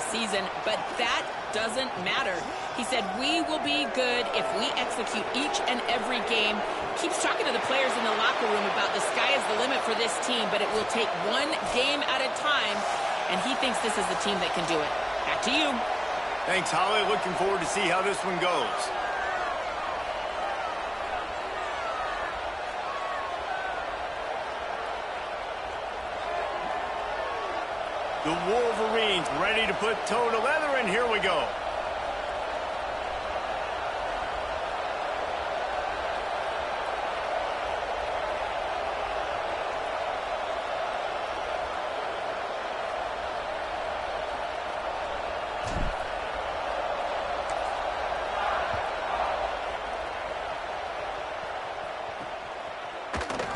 this season, but that doesn't matter. He said, we will be good if we execute each and every game. Keeps talking to the players in the locker room about the sky is the limit for this team, but it will take one game at a time, and he thinks this is the team that can do it. Back to you. Thanks, Holly. Looking forward to see how this one goes. The Wolverines ready to put toe to leather, and here we go.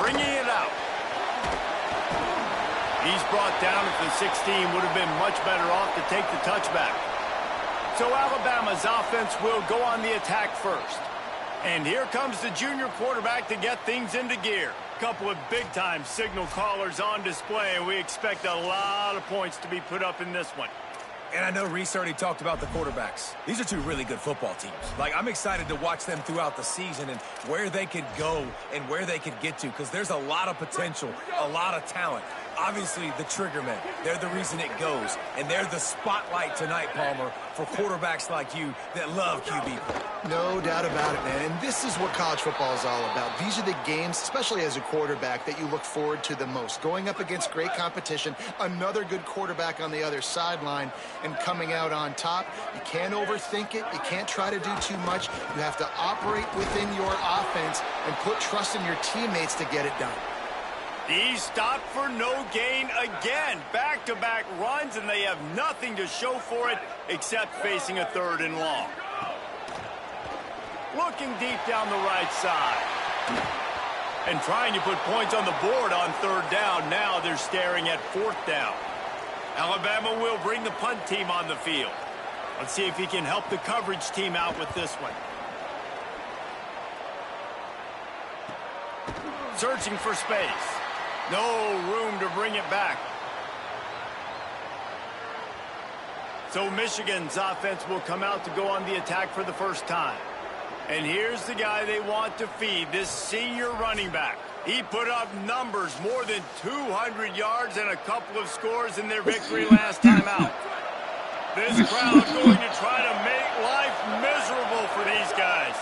Bringing it out. He's brought down at the 16. Would have been much better off to take the touchback. So Alabama's offense will go on the attack first. And here comes the junior quarterback to get things into gear. A couple of big-time signal callers on display, and we expect a lot of points to be put up in this one. And I know Reese already talked about the quarterbacks. These are two really good football teams. Like, I'm excited to watch them throughout the season and where they could go and where they could get to, because there's a lot of potential, a lot of talent. Obviously, the trigger men, they're the reason it goes. And they're the spotlight tonight, Palmer, for quarterbacks like you that love QB. No doubt about it, man. And this is what college football is all about. These are the games, especially as a quarterback, that you look forward to the most. Going up against great competition, another good quarterback on the other sideline, and coming out on top. You can't overthink it. You can't try to do too much. You have to operate within your offense and put trust in your teammates to get it done. He's stopped for no gain again. Back-to-back runs, and they have nothing to show for it except facing a 3rd and long. Looking deep down the right side. And trying to put points on the board on 3rd down. Now they're staring at 4th down. Alabama will bring the punt team on the field. Let's see if he can help the coverage team out with this one. Searching for space. No room to bring it back. So Michigan's offense will come out to go on the attack for the first time. And here's the guy they want to feed, this senior running back. He put up numbers, more than 200 yards and a couple of scores in their victory last time out. This crowd going to try to make life miserable for these guys.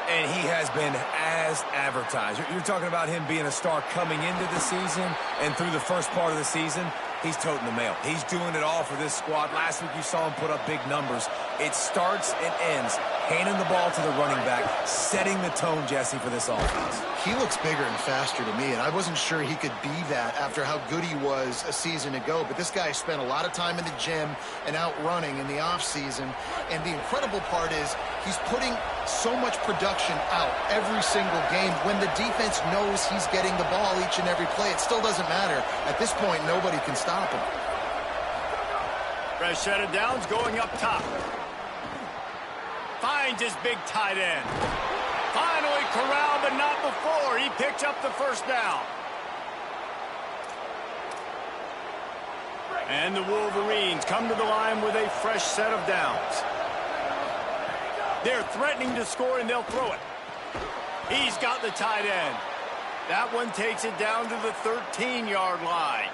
And he has been as advertised. You're talking about him being a star coming into the season, and through the first part of the season, he's toting the mail. He's doing it all for this squad. Last week you saw him put up big numbers. It starts and ends handing the ball to the running back, setting the tone, Jesse, for this offense. He looks bigger and faster to me, and I wasn't sure he could be that after how good he was a season ago. But this guy spent a lot of time in the gym and out running in the offseason. And the incredible part is he's putting so much production out every single game. When the defense knows he's getting the ball each and every play, it still doesn't matter. At this point, nobody can stop him. Fresh set of downs going up top. Finds his big tight end. Finally corralled, but not before. He picked up the 1st down. And the Wolverines come to the line with a fresh set of downs. They're threatening to score, and they'll throw it. He's got the tight end. That one takes it down to the 13-yard line.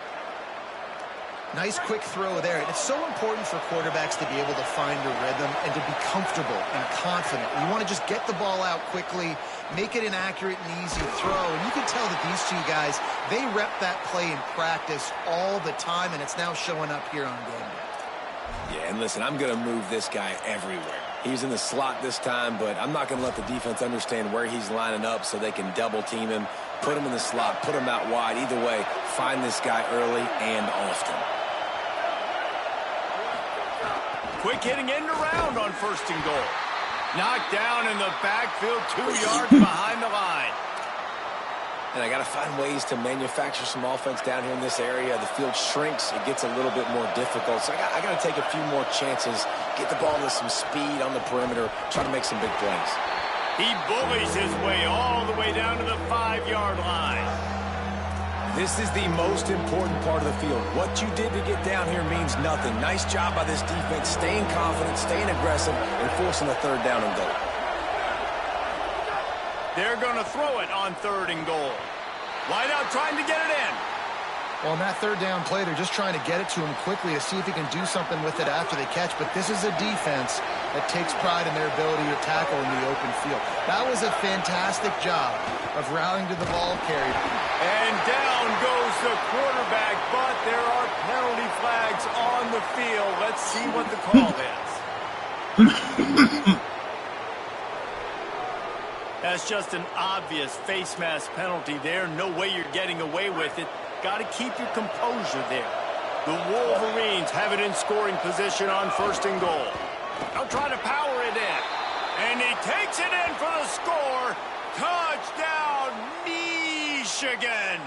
Nice quick throw there. And it's so important for quarterbacks to be able to find a rhythm and to be comfortable and confident. You want to just get the ball out quickly, make it an accurate and easy throw. And you can tell that these two guys, they rep that play in practice all the time, and it's now showing up here on game day. Yeah, and listen, I'm going to move this guy everywhere. He's in the slot this time, but I'm not going to let the defense understand where he's lining up so they can double team him, put him in the slot, put him out wide. Either way, find this guy early and often. Quick hitting end around on 1st and goal. Knocked down in the backfield, 2 yards behind the line. And I got to find ways to manufacture some offense down here in this area. The field shrinks. It gets a little bit more difficult. So I got to take a few more chances, get the ball with some speed on the perimeter, try to make some big plays. He bullies his way all the way down to the 5-yard line. This is the most important part of the field. What you did to get down here means nothing. Nice job by this defense, staying confident, staying aggressive, and forcing a third down and goal. They're going to throw it on 3rd and goal. Wide out trying to get it in. Well, on that 3rd down play, they're just trying to get it to him quickly to see if he can do something with it after they catch. But this is a defense that takes pride in their ability to tackle in the open field. That was a fantastic job of rallying to the ball carrier. And down goes the quarterback, but there are penalty flags on the field. Let's see what the call is. That's just an obvious face mask penalty there. No way you're getting away with it. Got to keep your composure there. The Wolverines have it in scoring position on 1st and goal. They'll try to power it in. And he takes it in for the score. Touchdown, Michigan.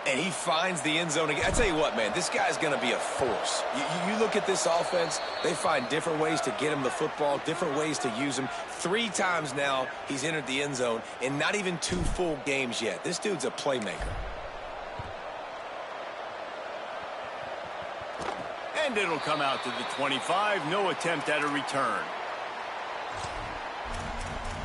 And he finds the end zone again. I tell you what, man, this guy's going to be a force. You look at this offense, they find different ways to get him the football, different ways to use him. 3 times now he's entered the end zone, and not even 2 full games yet. This dude's a playmaker. And it'll come out to the 25. No attempt at a return.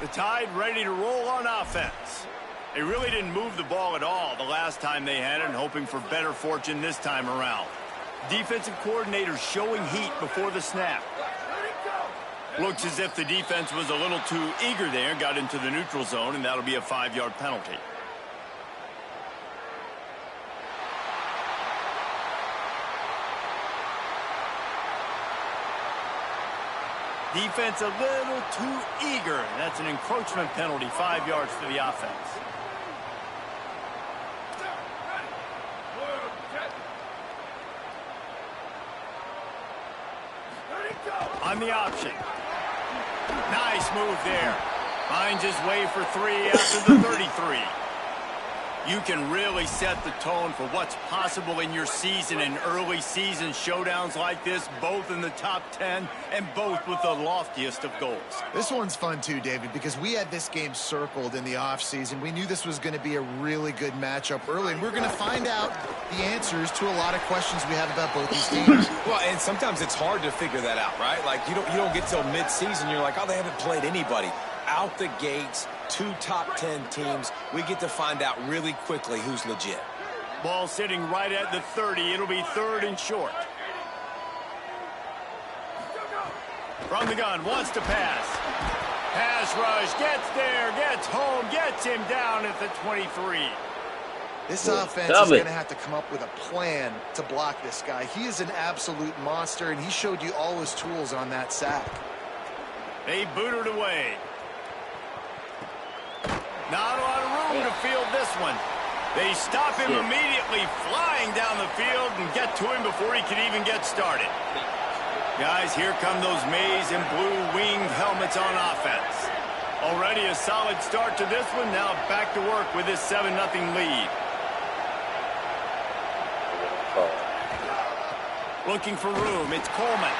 The Tide ready to roll on offense. They really didn't move the ball at all the last time they had it, and hoping for better fortune this time around. Defensive coordinator showing heat before the snap. Looks as if the defense was a little too eager there, got into the neutral zone, and that'll be a 5-yard penalty. Defense a little too eager. That's an encroachment penalty, 5 yards for the offense. On the option. Nice move there. Finds his way for 3 after the 33. You can really set the tone for what's possible in your season in early season showdowns like this, both in the top 10 and both with the loftiest of goals. This one's fun too, David, because we had this game circled in the offseason. We knew this was going to be a really good matchup early, and we're going to find out the answers to a lot of questions we have about both these teams. Well, and sometimes it's hard to figure that out, right? Like, you don't get till mid-season, you're like, oh, they haven't played anybody. Out the gates, 2 top 10 teams. We get to find out really quickly who's legit. Ball sitting right at the 30. It'll be 3rd and short. From the gun, wants to pass. Pass rush, gets there, gets home, gets him down at the 23. This offense is going to have to come up with a plan to block this guy. He is an absolute monster, and he showed you all his tools on that sack. They boot it away. Not a lot of room to field this one. They stop him immediately, flying down the field, and get to him before he can even get started. Guys, here come those maize and blue winged helmets on offense. Already a solid start to this one. Now back to work with this 7-0 lead. Looking for room. It's Coleman.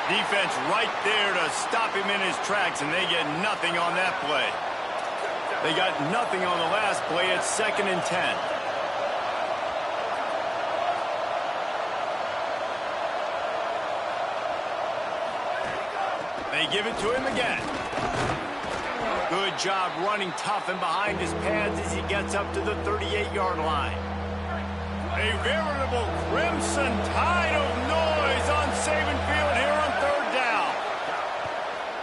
Defense right there to stop him in his tracks, and they get nothing on that play. They got nothing on the last play. It's 2nd and 10. They give it to him again. Good job running tough and behind his pads as he gets up to the 38-yard line. A veritable crimson tide of noise on Saban Field here on 3rd down.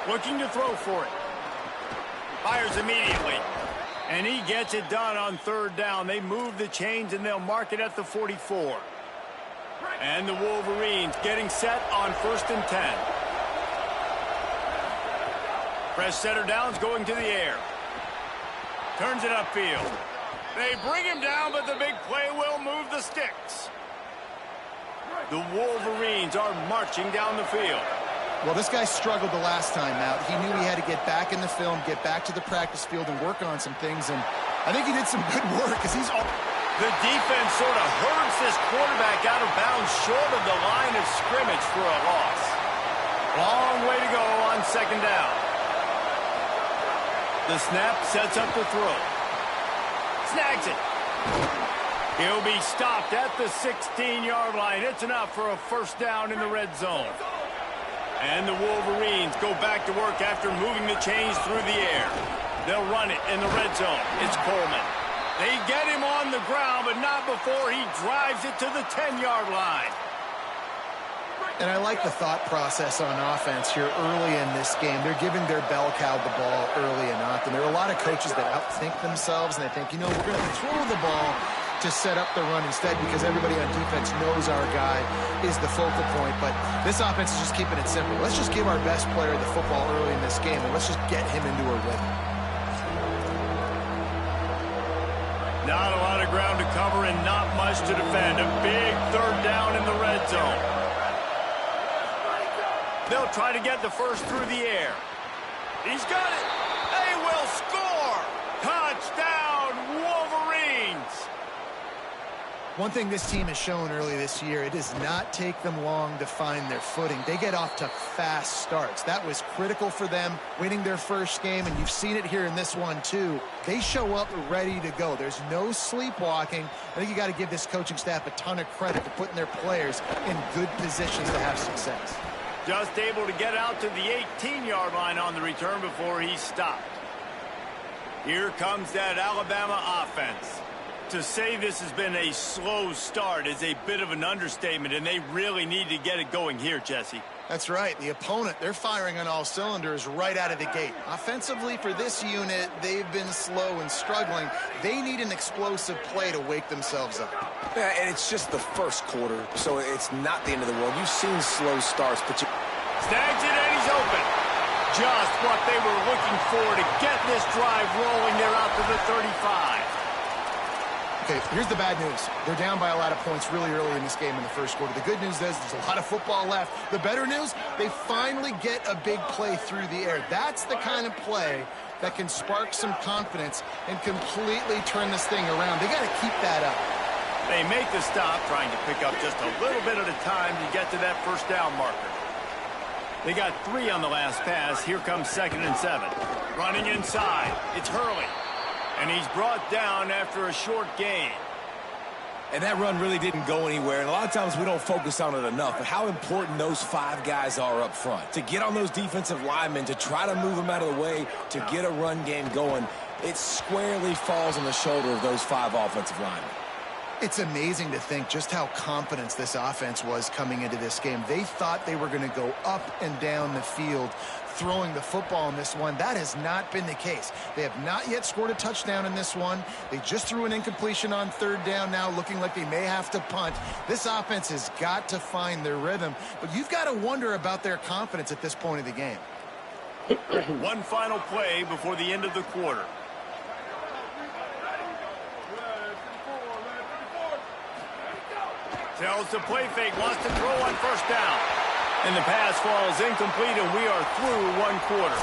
Looking to throw for it. Fires immediately. And he gets it done on 3rd down. They move the chains, and they'll mark it at the 44. And the Wolverines getting set on 1st and 10. Fresh setter downs going to the air. Turns it upfield. They bring him down, but the big play will move the sticks. The Wolverines are marching down the field. Well, this guy struggled the last time out. He knew he had to get back in the film, get back to the practice field, and work on some things. And I think he did some good work because he's all... The defense sort of hurts this quarterback out of bounds short of the line of scrimmage for a loss. Long way to go on 2nd down. The snap sets up the throw. Snags it. He'll be stopped at the 16-yard line. It's enough for a first down in the red zone. And the Wolverines go back to work after moving the chains through the air. They'll run it in the red zone. It's Coleman. They get him on the ground, but not before he drives it to the 10-yard line. And I like the thought process on offense here early in this game. They're giving their bell cow the ball early and often. There are a lot of coaches that outthink themselves, and they think, you know, we're going to throw the ball to set up the run instead because everybody on defense knows our guy is the focal point. But this offense is just keeping it simple. Let's just give our best player the football early in this game, and let's just get him into a rhythm. Not a lot of ground to cover and not much to defend. A big third down in the red zone. They'll try to get the first through the air. He's got it. They will score. Touchdown, Wolverines. One thing this team has shown early this year, it does not take them long to find their footing. They get off to fast starts. That was critical for them winning their first game, and you've seen it here in this one too. They show up ready to go. There's no sleepwalking. I think you got to give this coaching staff a ton of credit for putting their players in good positions to have success. Just able to get out to the 18-yard line on the return before he's stopped. Here comes that Alabama offense. To say this has been a slow start is a bit of an understatement, and they really need to get it going here, Jesse. That's right. The opponent, they're firing on all cylinders right out of the gate. Offensively for this unit, they've been slow and struggling. They need an explosive play to wake themselves up. Yeah, and it's just the first quarter, so it's not the end of the world. You've seen slow starts, but you... Snags it, and he's open. Just what they were looking for to get this drive rolling. They're out to the 35. Okay, here's the bad news. They're down by a lot of points really early in this game in the first quarter. The good news is there's a lot of football left. The better news, they finally get a big play through the air. That's the kind of play that can spark some confidence and completely turn this thing around. They got to keep that up. They make the stop, trying to pick up just a little bit at a time to get to that first down marker. They got 3 on the last pass. Here comes 2nd and 7. Running inside. It's Hurley. And he's brought down after a short gain. And that run really didn't go anywhere. And a lot of times we don't focus on it enough. But how important those 5 guys are up front. To get on those defensive linemen, to try to move them out of the way, to get a run game going, it squarely falls on the shoulder of those 5 offensive linemen. It's amazing to think just how confident this offense was coming into this game. They thought they were going to go up and down the field throwing the football in this one. That has not been the case. They have not yet scored a touchdown in this one. They just threw an incompletion on 3rd down now, looking like they may have to punt. This offense has got to find their rhythm, but you've got to wonder about their confidence at this point of the game. One final play before the end of the quarter. Tells the play fake, wants to throw on first down. And the pass falls incomplete, and we are through 1 quarter.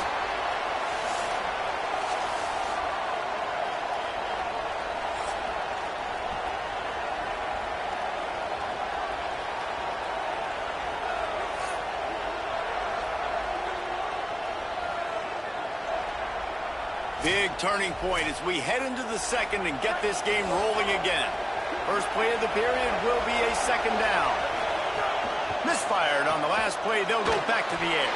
Big turning point as we head into the second and get this game rolling again. First play of the period will be a 2nd down. Misfired on the last play. They'll go back to the air.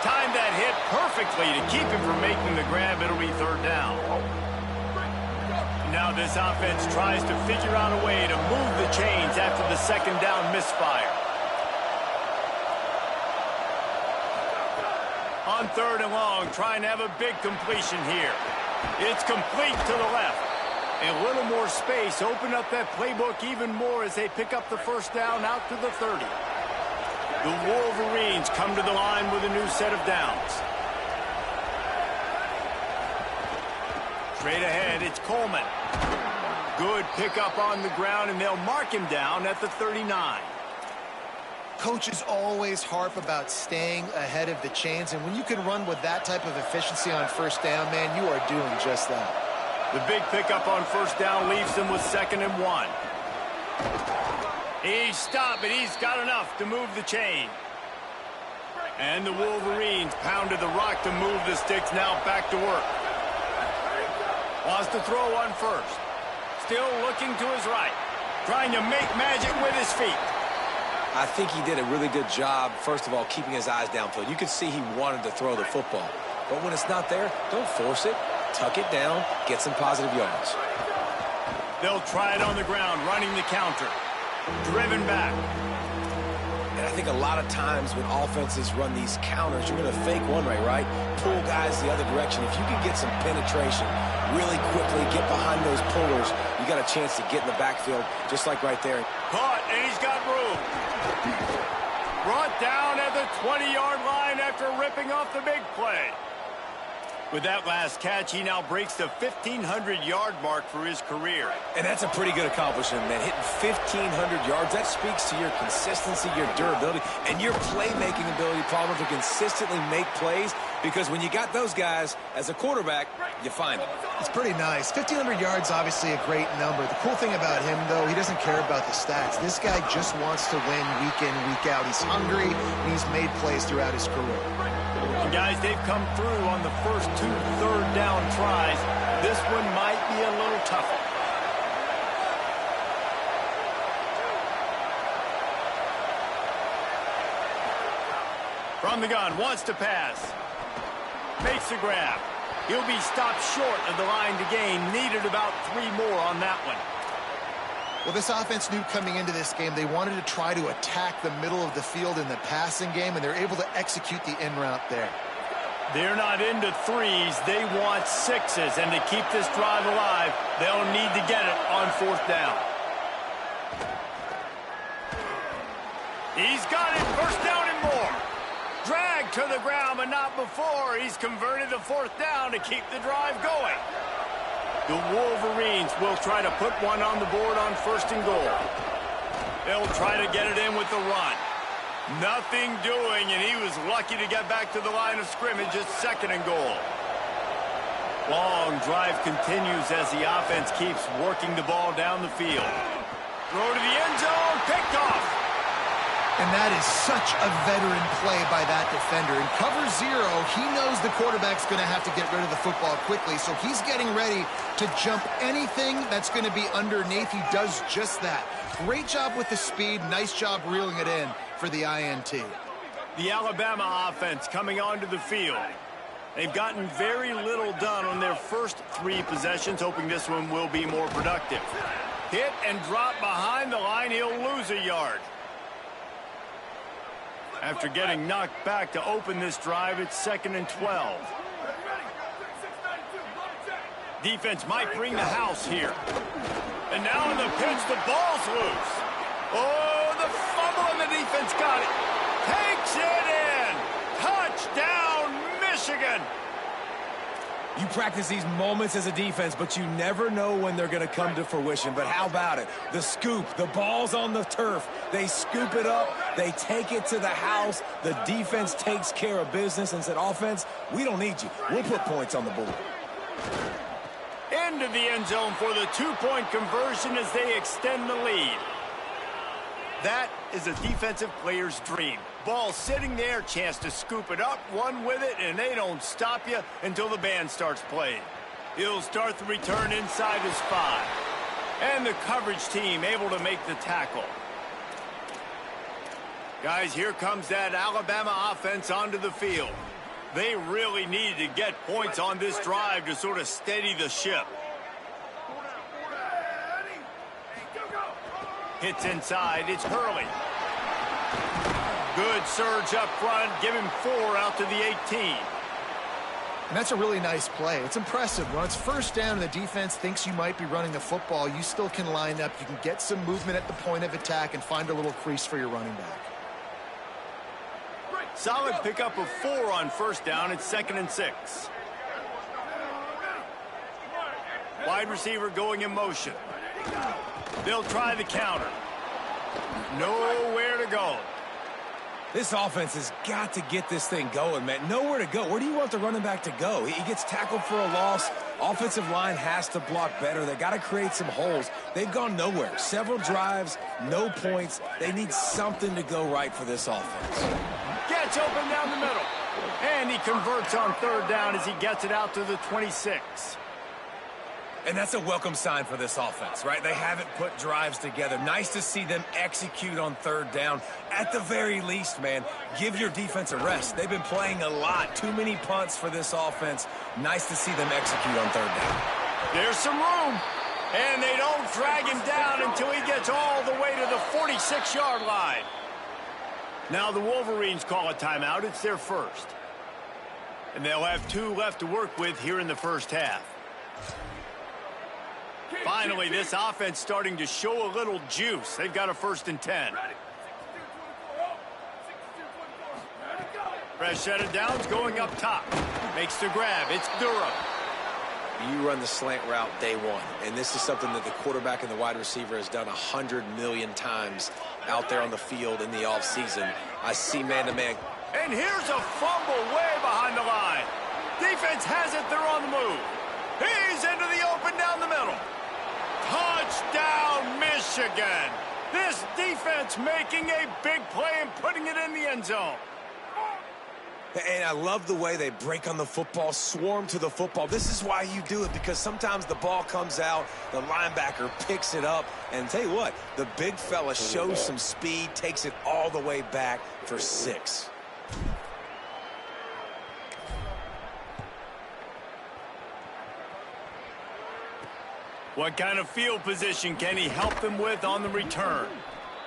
Timed that hit perfectly to keep him from making the grab. It'll be 3rd down. Now this offense tries to figure out a way to move the chains after the 2nd down misfire. On 3rd and long, trying to have a big completion here. It's complete to the left. And a little more space, open up that playbook even more as they pick up the first down out to the 30. The Wolverines come to the line with a new set of downs. Straight ahead, it's Coleman. Good pickup on the ground, and they'll mark him down at the 39. Coaches always harp about staying ahead of the chains, and when you can run with that type of efficiency on first down, man, you are doing just that. The big pickup on first down leaves them with 2nd and 1. He's stopped, but he's got enough to move the chain. And the Wolverines pounded the rock to move the sticks, now back to work. Wants to throw on first. Still looking to his right. Trying to make magic with his feet. I think he did a really good job, first of all, keeping his eyes downfield. You could see he wanted to throw the football. But when it's not there, don't force it. Tuck it down, get some positive yards. They'll try it on the ground, running the counter. Driven back. And I think a lot of times when offenses run these counters, you're going to fake one way, right? Pull guys the other direction. If you can get some penetration really quickly, get behind those pullers, you got a chance to get in the backfield, just like right there. Caught, and he's got room. Brought down at the 20-yard line after ripping off the big play. With that last catch, he now breaks the 1,500-yard mark for his career. And that's a pretty good accomplishment, man. Hitting 1,500 yards, that speaks to your consistency, your durability, and your playmaking ability, Palmer, to consistently make plays, because when you got those guys as a quarterback, you find them. It's pretty nice. 1,500 yards, obviously a great number. The cool thing about him, though, he doesn't care about the stats. This guy just wants to win week in, week out. He's hungry, and he's made plays throughout his career. And guys, they've come through on the first 2 third-down tries. This one might be a little tougher. From the gun, wants to pass. Makes the grab. He'll be stopped short of the line to gain. Needed about 3 more on that one. Well, this offense knew coming into this game they wanted to try to attack the middle of the field in the passing game, and they're able to execute the in route there. They're not into 3s. They want 6s, and to keep this drive alive, they'll need to get it on 4th down. He's got it. 1st down and more. Dragged to the ground, but not before. He's converted the 4th down to keep the drive going. The Wolverines will try to put one on the board on 1st and goal. They'll try to get it in with the run. Nothing doing, and he was lucky to get back to the line of scrimmage at 2nd and goal. Long drive continues as the offense keeps working the ball down the field. Throw to the end zone, picked off. And that is such a veteran play by that defender. In cover 0, he knows the quarterback's going to have to get rid of the football quickly, so he's getting ready to jump anything that's going to be underneath. He does just that. Great job with the speed. Nice job reeling it in for the INT. The Alabama offense coming onto the field. They've gotten very little done on their first 3 possessions, hoping this one will be more productive. Hit and drop behind the line, he'll lose a yard. After getting knocked back to open this drive, it's 2nd and 12. Defense might bring the house here. And now in the pitch, the ball's loose. Oh, the fumble, and the defense got it. Takes it in. Touchdown, Michigan. You practice these moments as a defense, but you never know when they're going to come to fruition. But how about it? The scoop, the ball's on the turf. They scoop it up. They take it to the house. The defense takes care of business and said, offense, we don't need you. We'll put points on the board. Into the end zone for the 2-point conversion as they extend the lead. That is a defensive player's dream. Ball sitting there, chance to scoop it up, run with it, and they don't stop you until the band starts playing. He'll start the return inside his 5. And the coverage team able to make the tackle. Guys, here comes that Alabama offense onto the field. They really need to get points on this drive to sort of steady the ship. Hits inside, it's Hurley. Good surge up front, give him 4 out to the 18. And that's a really nice play. It's impressive. When it's 1st down and the defense thinks you might be running the football, you still can line up. You can get some movement at the point of attack and find a little crease for your running back. Solid pickup of 4 on 1st down. It's 2nd and 6. Wide receiver going in motion. They'll try the counter. Nowhere to go. This offense has got to get this thing going, man. Nowhere to go. Where do you want the running back to go? He gets tackled for a loss. Offensive line has to block better. They got to create some holes. They've gone nowhere. Several drives, no points. They need something to go right for this offense. Gets open down the middle. And he converts on 3rd down as he gets it out to the 26. And that's a welcome sign for this offense, right? They haven't put drives together. Nice to see them execute on third down. At the very least, man, give your defense a rest. They've been playing a lot. Too many punts for this offense. Nice to see them execute on third down. There's some room. And they don't drag him down until he gets all the way to the 46-yard line. Now the Wolverines call a timeout. It's their first. And they'll have 2 left to work with here in the first half. Finally, this offense starting to show a little juice. They've got a 1st and 10. Fresh set of downs going up top. Makes the grab. It's Durham. You run the slant route day one, and this is something that the quarterback and the wide receiver has done 100 million times out there on the field in the offseason. I see man-to-man. And here's a fumble way behind the line. Defense has it. They're on the move. He's into the open down the middle. Touchdown, Michigan. This defense making a big play and putting it in the end zone. And I love the way they break on the football, swarm to the football. This is why you do it, because sometimes the ball comes out, the linebacker picks it up, and tell you what, the big fella shows some speed, takes it all the way back for 6. What kind of field position can he help them with on the return?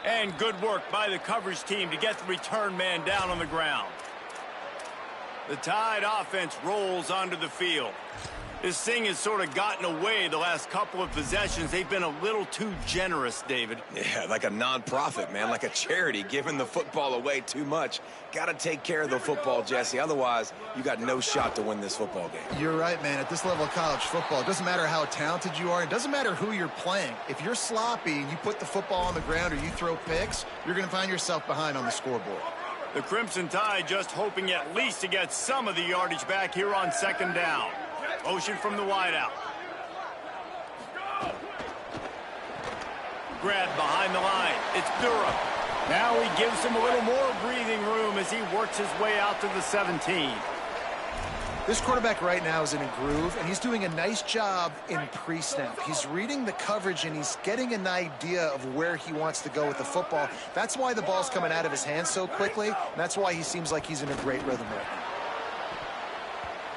And good work by the coverage team to get the return man down on the ground. The Tide offense rolls onto the field. This thing has sort of gotten away the last couple of possessions. They've been a little too generous, David. Yeah, like a nonprofit, man, like a charity, giving the football away too much. Got to take care of the football, Jesse. Otherwise, you got no shot to win this football game. You're right, man. At this level of college football, it doesn't matter how talented you are. It doesn't matter who you're playing. If you're sloppy and you put the football on the ground or you throw picks, you're going to find yourself behind on the scoreboard. The Crimson Tide just hoping at least to get some of the yardage back here on 2nd down. Motion from the wideout. Grab behind the line. It's Durham. Now he gives him a little more breathing room as he works his way out to the 17. This quarterback right now is in a groove, and he's doing a nice job in pre-snap. He's reading the coverage, and he's getting an idea of where he wants to go with the football. That's why the ball's coming out of his hands so quickly, and that's why he seems like he's in a great rhythm right now.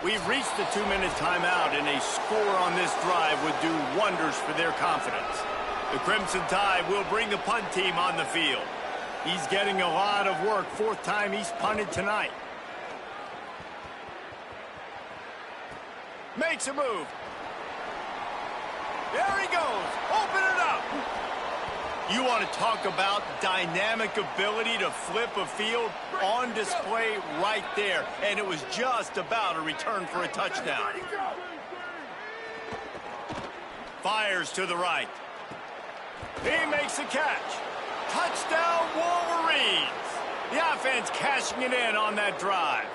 We've reached the 2-minute timeout, and a score on this drive would do wonders for their confidence. The Crimson Tide will bring the punt team on the field. He's getting a lot of work. 4th time he's punted tonight. Makes a move. There he goes. Open it up. You want to talk about dynamic ability to flip a field? On display right there. And it was just about a return for a touchdown. Fires to the right. He makes the catch. Touchdown, Wolverines. The offense cashing it in on that drive.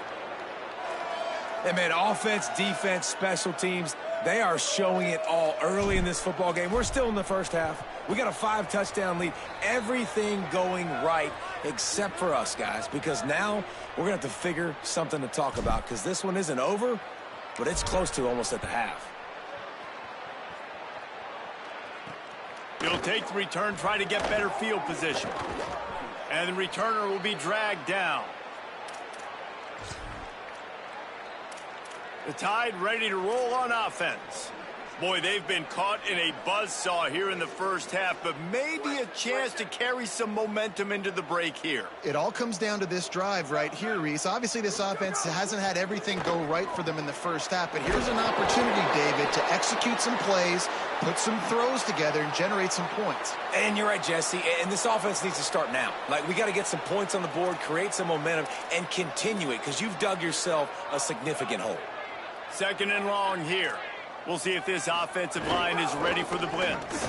And, man, offense, defense, special teams, they are showing it all early in this football game. We're still in the first half. We got a 5-touchdown lead. Everything going right except for us, guys, because now we're going to have to figure something to talk about, because this one isn't over, but it's close to almost at the half. He'll take the return, try to get better field position. And the returner will be dragged down. The Tide ready to roll on offense. Boy, they've been caught in a buzzsaw here in the first half, but maybe a chance to carry some momentum into the break here. It all comes down to this drive right here, Reese. Obviously, this offense hasn't had everything go right for them in the first half, but here's an opportunity, David, to execute some plays, put some throws together, and generate some points. And you're right, Jesse, and this offense needs to start now. Like, we got to get some points on the board, create some momentum, and continue it, because you've dug yourself a significant hole. 2nd and long here. We'll see if this offensive line is ready for the blitz.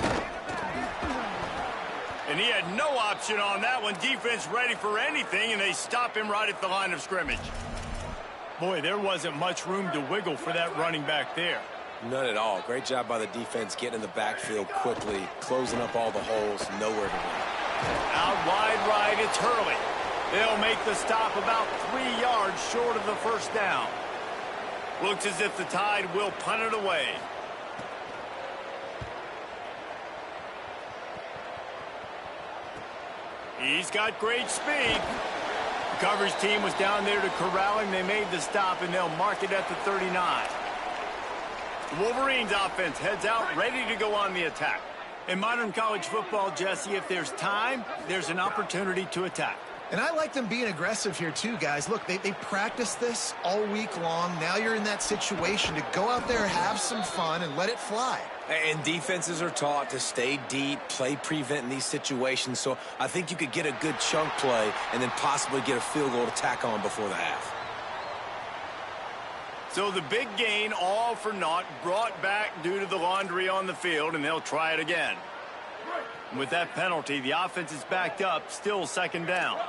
And he had no option on that one. Defense ready for anything, and they stop him right at the line of scrimmage. Boy, there wasn't much room to wiggle for that running back there. None at all. Great job by the defense getting in the backfield quickly, closing up all the holes, nowhere to run. Out wide right, it's Hurley. They'll make the stop about 3 yards short of the first down. Looks as if the Tide will punt it away. He's got great speed. The coverage team was down there to corral him. They made the stop, and they'll mark it at the 39. The Wolverines offense heads out, ready to go on the attack. In modern college football, Jesse, if there's time, there's an opportunity to attack. And I like them being aggressive here too, guys. Look, they practice this all week long. Now you're in that situation to go out there, have some fun, and let it fly. And defenses are taught to stay deep, play prevent in these situations. So I think you could get a good chunk play and then possibly get a field goal to tack on before the half. So the big gain, all for naught, brought back due to the laundry on the field, and they'll try it again. With that penalty, the offense is backed up, still second down.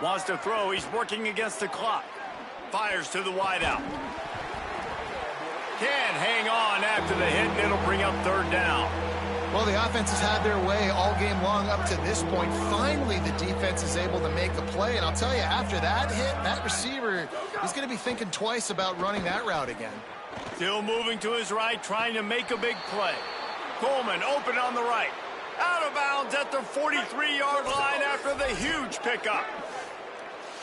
Wants to throw, he's working against the clock. Fires to the wideout. Can't hang on after the hit, and it'll bring up third down. Well, the offense has had their way all game long up to this point. Finally, the defense is able to make a play, and I'll tell you, after that hit, that receiver is going to be thinking twice about running that route again. Still moving to his right, trying to make a big play. Coleman open on the right. Out of bounds at the 43-yard line after the huge pickup.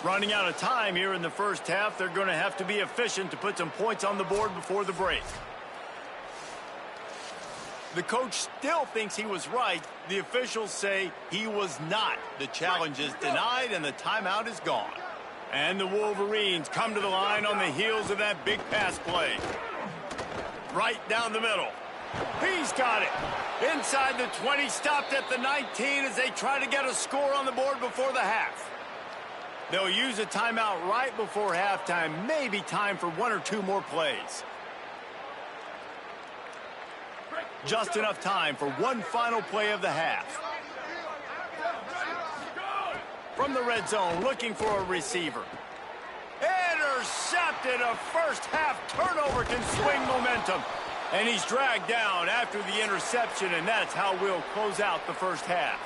Running out of time here in the first half. They're going to have to be efficient to put some points on the board before the break. The coach still thinks he was right. The officials say he was not. The challenge is denied and the timeout is gone. And the Wolverines come to the line on the heels of that big pass play. Right down the middle. He's got it. Inside the 20, stopped at the 19 as they try to get a score on the board before the half. They'll use a timeout right before halftime. Maybe time for one or two more plays. Just enough time for one final play of the half. From the red zone, looking for a receiver. Intercepted. A first half turnover can swing momentum. And he's dragged down after the interception, and that's how we'll close out the first half.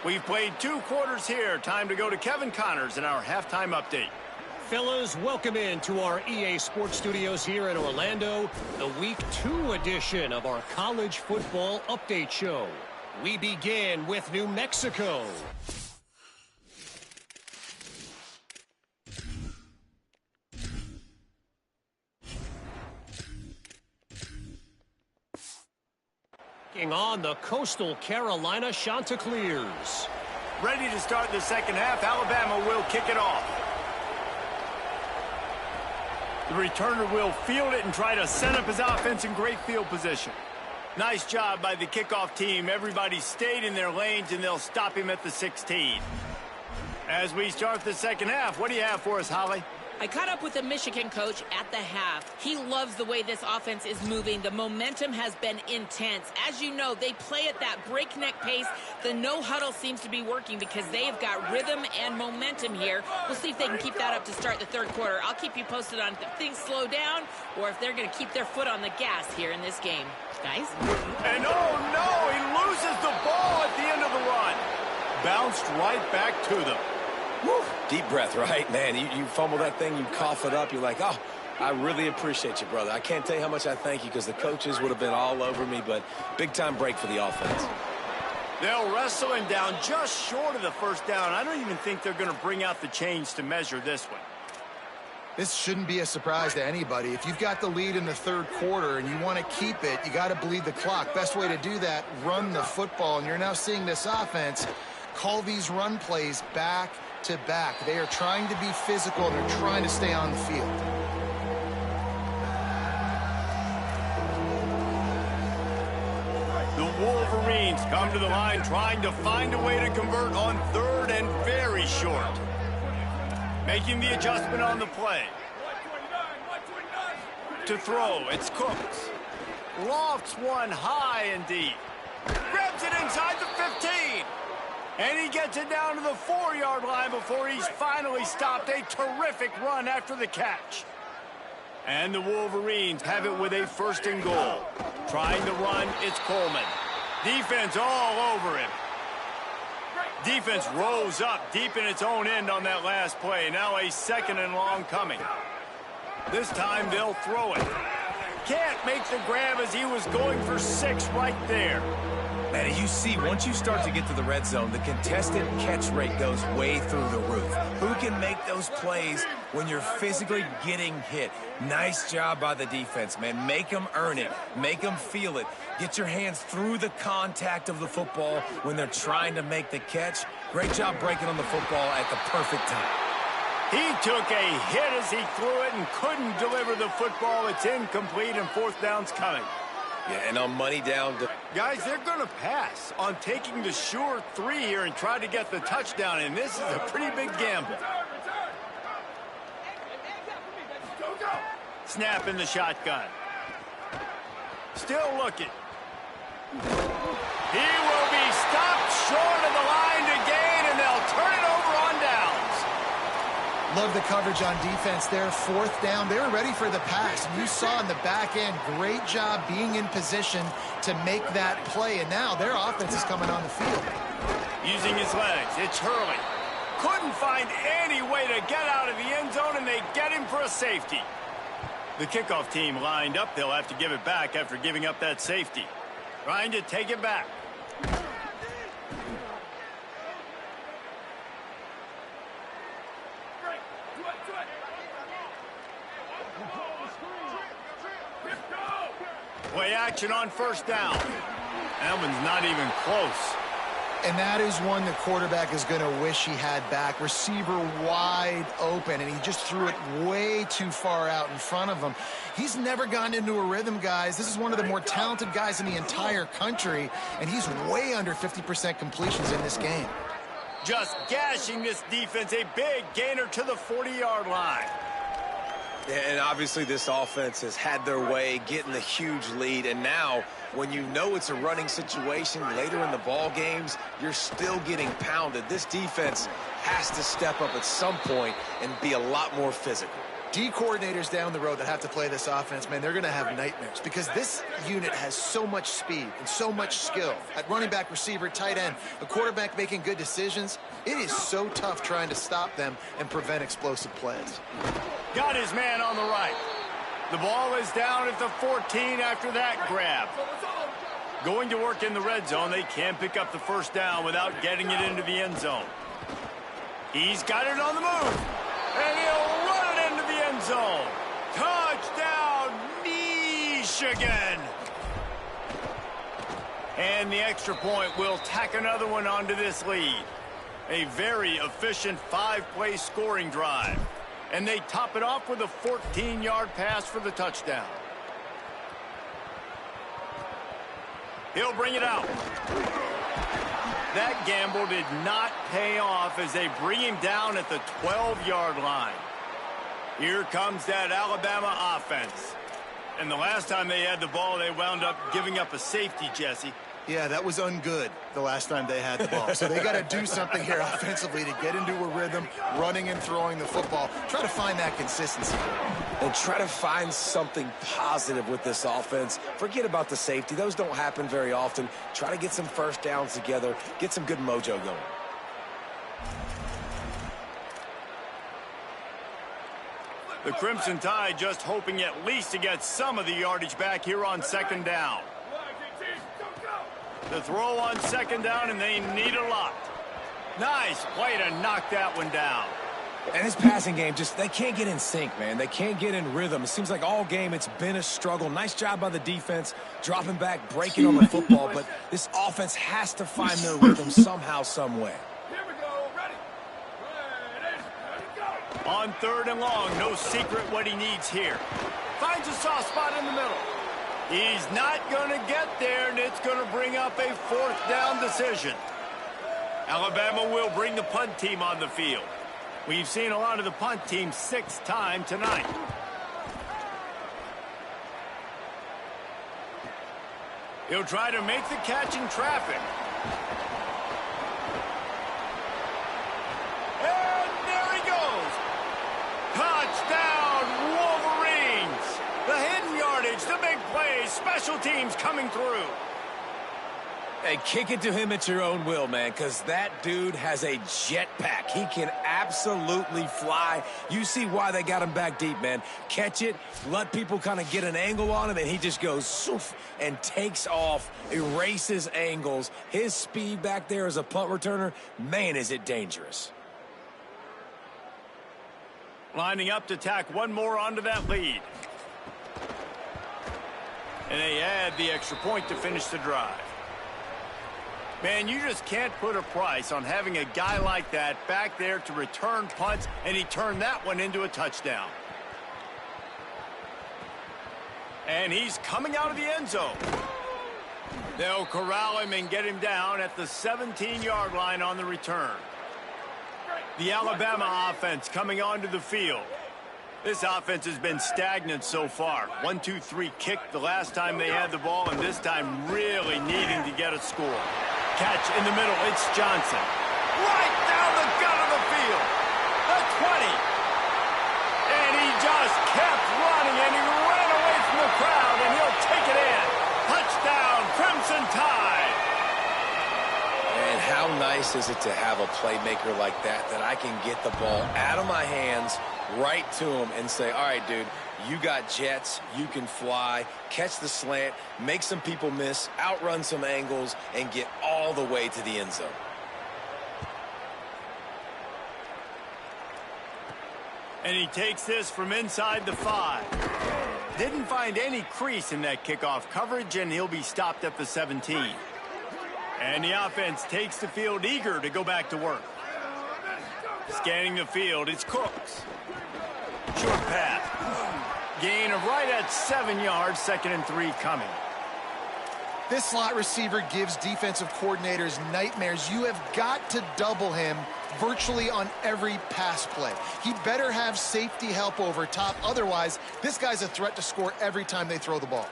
We've played 2 quarters here. Time to go to Kevin Connors in our halftime update. Fellas, welcome in to our EA Sports Studios here in Orlando, the Week 2 edition of our College Football Update Show. We begin with New Mexico. On the Coastal Carolina Chanticleers. Ready to start the second half. Alabama will kick it off. The returner will field it and try to set up his offense in great field position. Nice job by the kickoff team. Everybody stayed in their lanes, and they'll stop him at the 16. As we start the second half, what do you have for us, Holly? I caught up with the Michigan coach at the half. He loves the way this offense is moving. The momentum has been intense. As you know, they play at that breakneck pace. The no-huddle seems to be working because they've got rhythm and momentum here. We'll see if they can keep that up to start the third quarter. I'll keep you posted on if things slow down or if they're going to keep their foot on the gas here in this game. Guys? And oh no, he loses the ball at the end of the run. Bounced right back to them. Woo. Deep breath, right? Man, you fumble that thing, you cough it up, you're like, oh, I really appreciate you, brother. I can't tell you how much I thank you because the coaches would have been all over me, but big-time break for the offense. They'll wrestle him down just short of the first down. I don't even think they're going to bring out the chains to measure this one. This shouldn't be a surprise to anybody. If you've got the lead in the third quarter and you want to keep it, you got to bleed the clock. Best way to do that, run the football. And you're now seeing this offense call these run plays back to back. They are trying to be physical. They're trying to stay on the field. The Wolverines come to the line trying to find a way to convert on third and very short. Making the adjustment on the play. To throw, it's Cooks. Lofts one high and deep. Grabs it inside the 15. And he gets it down to the 4-yard line before he's finally stopped. A terrific run after the catch. And the Wolverines have it with a first and goal. Trying to run, it's Coleman. Defense all over him. Defense rose up deep in its own end on that last play. Now a second and long coming. This time they'll throw it. Can't make the grab as he was going for 6 right there. And you see, once you start to get to the red zone, the contested catch rate goes way through the roof. Who can make those plays when you're physically getting hit? Nice job by the defense, man. Make them earn it. Make them feel it. Get your hands through the contact of the football when they're trying to make the catch. Great job breaking on the football at the perfect time. He took a hit as he threw it and couldn't deliver the football. It's incomplete and fourth down's coming. Yeah, and on money down. Guys, they're going to pass on taking the sure 3 here and try to get the touchdown, and this is a pretty big gamble. Snap in the shotgun. Still looking. He will be stopped short of the line to gain, and they'll turn it over on downs. Love the coverage on defense there. Fourth down. They were ready for the pass. And you saw in the back end, great job being in position to make that play. And now their offense is coming on the field. Using his legs, it's Hurley. Couldn't find any way to get out of the end zone, and they get him for a safety. The kickoff team lined up. They'll have to give it back after giving up that safety. Trying to take it back. Play action on first down. That one's not even close. And that is one the quarterback is going to wish he had back. Receiver wide open, and he just threw it way too far out in front of him. He's never gotten into a rhythm, guys. This is one of the more talented guys in the entire country, and he's way under 50% completions in this game. Just gashing this defense. A big gainer to the 40-yard line. And obviously this offense has had their way, getting the huge lead. And now, when you know it's a running situation later in the ball games, you're still getting pounded. This defense has to step up at some point and be a lot more physical. D coordinators down the road that have to play this offense, man, they're going to have nightmares because this unit has so much speed and so much skill. At running back, receiver, tight end, a quarterback making good decisions, it is so tough trying to stop them and prevent explosive plays. Got his man on the right. The ball is down at the 14 after that grab. Going to work in the red zone. They can't pick up the first down without getting it into the end zone. He's got it on the move. And he'll run it into the end zone. Touchdown, Michigan. And the extra point will tack another one onto this lead. A very efficient 5-play scoring drive. And they top it off with a 14-yard pass for the touchdown. He'll bring it out. That gamble did not pay off as they bring him down at the 12-yard line. Here comes that Alabama offense. And the last time they had the ball, they wound up giving up a safety, Jesse. Yeah, that was ungood the last time they had the ball. So they got to do something here offensively to get into a rhythm, running and throwing the football. Try to find that consistency. And try to find something positive with this offense. Forget about the safety. Those don't happen very often. Try to get some first downs together. Get some good mojo going. The Crimson Tide just hoping at least to get some of the yardage back here on second down. The throw on second down, and they need a lot. Nice play to knock that one down. And his passing game, they can't get in sync, man. They can't get in rhythm. It seems like all game it's been a struggle. Nice job by the defense, dropping back, breaking on the football. But this offense has to find their rhythm somehow, some way. Here we go. Ready, go. On third and long, no secret what he needs here. Finds a soft spot in the middle. He's not going to get there, and it's going to bring up a fourth down decision. Alabama will bring the punt team on the field. We've seen a lot of the punt team 6th time tonight. He'll try to make the catch in traffic. And there he goes. Touchdown, Wolverines. The hidden yardage, the big plays, special teams coming through. Hey, kick it to him at your own will, man, because that dude has a jetpack. He can absolutely fly. You see why they got him back deep, man. Catch it, let people kind of get an angle on him, and he just goes soof and takes off, erases angles. His speed back there as a punt returner, man, is it dangerous. Lining up to tack one more onto that lead. And they add the extra point to finish the drive. Man, you just can't put a price on having a guy like that back there to return punts, and he turned that one into a touchdown. And he's coming out of the end zone. They'll corral him and get him down at the 17-yard line on the return. The Alabama offense coming onto the field. This offense has been stagnant so far. 1-2-3 kick the last time they had the ball, and this time really needing to get a score. Catch in the middle, it's Johnson. Right down the gut of the field. The 20. And he just kept running, and he ran away from the crowd, and he'll take it in. Touchdown, Crimson Tide. And how nice is it to have a playmaker like that I can get the ball out of my hands right to him and say, all right, dude, you got jets, you can fly, catch the slant, make some people miss, outrun some angles, and get all the way to the end zone. And he takes this from inside the 5. Didn't find any crease in that kickoff coverage, and he'll be stopped at the 17. And the offense takes the field eager to go back to work. Scanning the field, it's Cooks. Short pass. Gain of right at 7 yards, 2nd and 3 coming. This slot receiver gives defensive coordinators nightmares. You have got to double him virtually on every pass play. He better have safety help over top. Otherwise, this guy's a threat to score every time they throw the ball.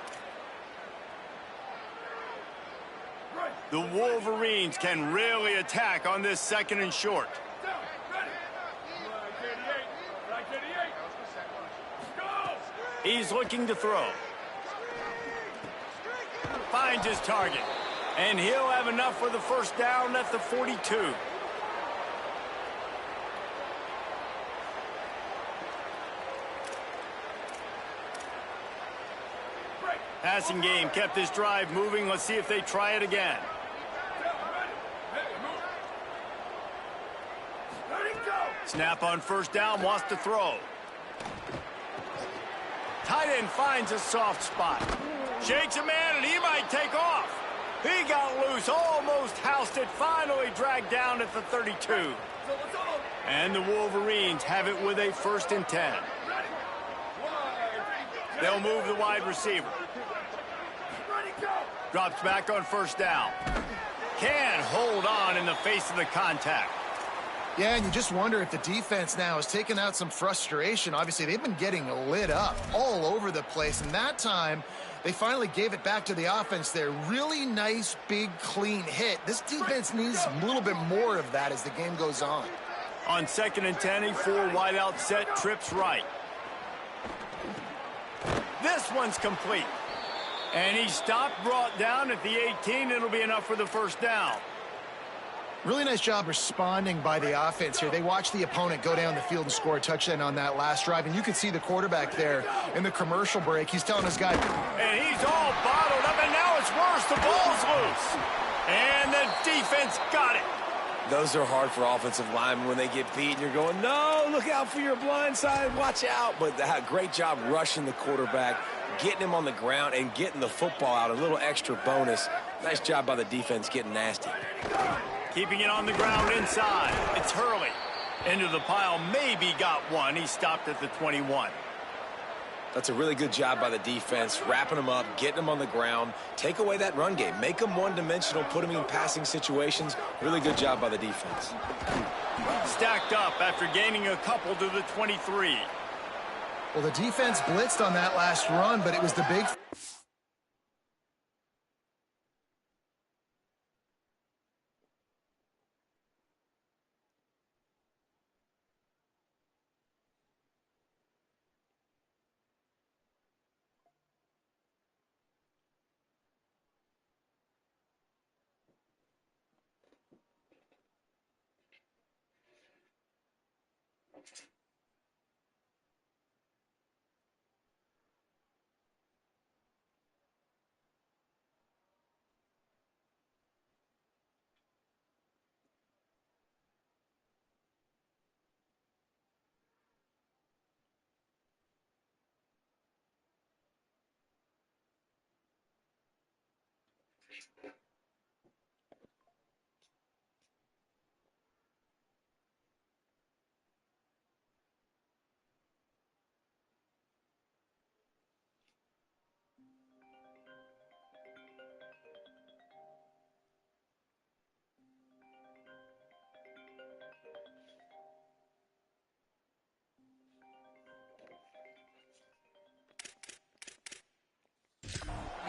The Wolverines can really attack on this 2nd and short. He's looking to throw. Finds his target. And he'll have enough for the first down at the 42. Passing game kept this drive moving. Let's see if they try it again. Snap on first down, wants to throw. Tight end finds a soft spot. Shakes a man, and he might take off. He got loose, almost housed it, finally dragged down at the 32. And the Wolverines have it with a 1st and 10. They'll move the wide receiver. Drops back on first down. Can't hold on in the face of the contact. Yeah, and you just wonder if the defense now has taken out some frustration. Obviously, they've been getting lit up all over the place, and that time they finally gave it back to the offense there. Really nice, big, clean hit. This defense needs a little bit more of that as the game goes on. On 2nd and 10, a 4 wide out set, trips right. This one's complete. And he stopped, brought down at the 18. It'll be enough for the first down. Really nice job responding by the offense here. They watched the opponent go down the field and score a touchdown on that last drive. And you can see the quarterback there in the commercial break. He's telling his guy. And he's all bottled up, and now it's worse. The ball's loose. And the defense got it. Those are hard for offensive linemen when they get beat. And you're going, no, look out for your blind side. Watch out. But great job rushing the quarterback, getting him on the ground, and getting the football out. A little extra bonus. Nice job by the defense getting nasty. Keeping it on the ground inside. It's Hurley. Into the pile. Maybe got one. He stopped at the 21. That's a really good job by the defense, wrapping them up, getting them on the ground. Take away that run game. Make them one-dimensional, put them in passing situations. Really good job by the defense. Stacked up after gaining a couple to the 23. Well, the defense blitzed on that last run, but it was the big...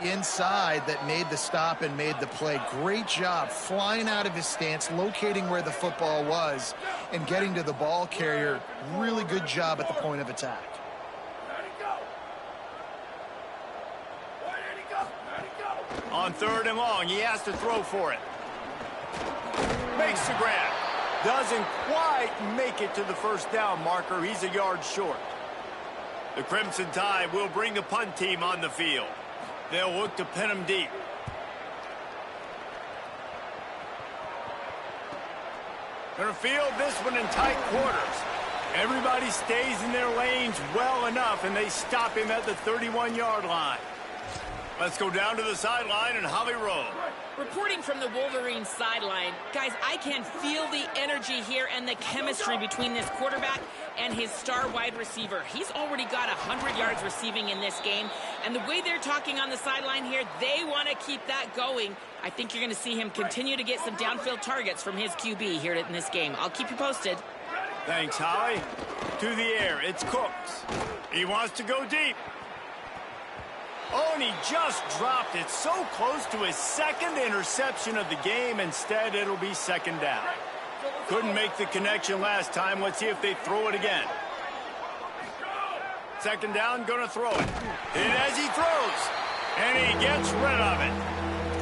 Inside that made the stop and made the play. Great job flying out of his stance, locating where the football was, and getting to the ball carrier. Really good job at the point of attack. On 3rd and long, he has to throw for it. Makes the grab. Doesn't quite make it to the first down marker. He's a yard short. The Crimson Tide will bring the punt team on the field. They'll look to pin him deep. Gonna field this one in tight quarters. Everybody stays in their lanes well enough, and they stop him at the 31-yard line. Let's go down to the sideline and Holly Rowe. Reporting from the Wolverines sideline, guys, I can feel the energy here and the chemistry between this quarterback and his star wide receiver. He's already got 100 yards receiving in this game, and the way they're talking on the sideline here, they want to keep that going. I think you're going to see him continue to get some downfield targets from his QB here in this game. I'll keep you posted. Thanks, Holly. To the air, it's Cooks. He wants to go deep. Oh, and he just dropped it so close to his 2nd interception of the game. Instead, it'll be 2nd down. Couldn't make the connection last time. Let's see if they throw it again. 2nd down, gonna throw it. And as he throws, and he gets rid of it.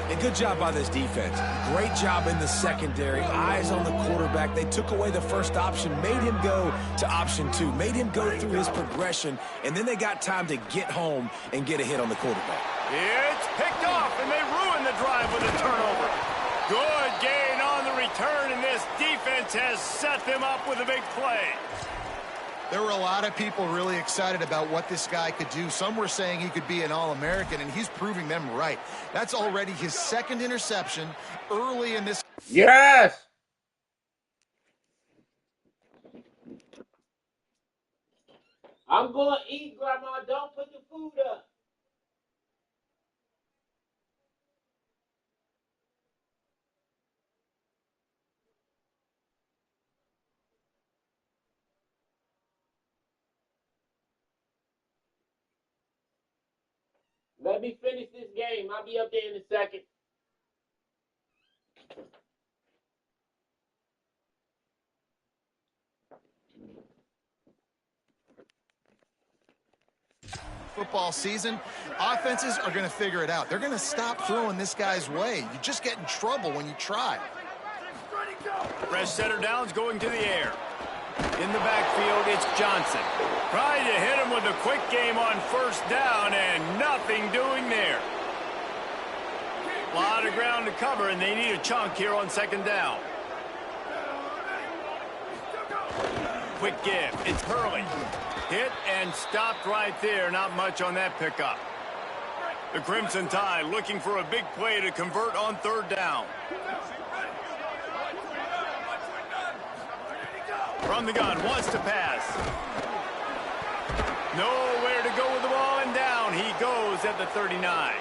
And good job by this defense. Great job in the secondary. Eyes on the quarterback. They took away the first option, made him go to option 2, made him go through his progression, and then they got time to get home and get a hit on the quarterback. It's picked off, and they ruin the drive with a turnover. Good gain on the return, and this defense has set them up with a big play. There were a lot of people really excited about what this guy could do. Some were saying he could be an All-American, and he's proving them right. That's already his 2nd interception early in this. Yes! I'm going to eat, Grandma. Don't put the food up. Let me finish this game. I'll be up there in a second. Football season, offenses are going to figure it out. They're going to stop throwing this guy's way. You just get in trouble when you try. Fresh center downs going to the air. In the backfield, it's Johnson. Trying to hit him with a quick game on 1st down, and nothing doing there. A lot of ground to cover, and they need a chunk here on 2nd down. Quick give. It's Hurley. Hit and stopped right there. Not much on that pickup. The Crimson Tide looking for a big play to convert on 3rd down. From the gun, wants to pass. Nowhere to go with the ball, and down he goes at the 39.